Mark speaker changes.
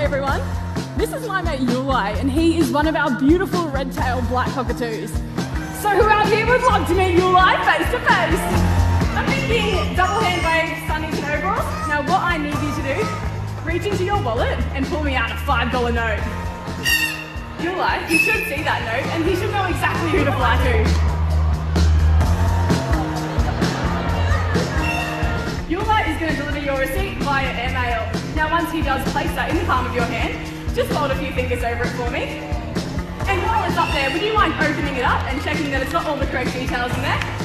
Speaker 1: everyone. This is my mate Yulai, and he is one of our beautiful red-tailed black cockatoos. So who out here would love to meet Yulai face to face? I'm thinking double hand wave, sunnies and overalls. Now what I need you to do, reach into your wallet and pull me out a $5 note. Yulai, he should see that note and he should know exactly who to fly to. Yulai is going to deliver your receipt via airmail. Now once he does place that in the palm of your hand, just fold a few fingers over it for me. And while it's up there, would you mind opening it up and checking that it's got all the correct details in there?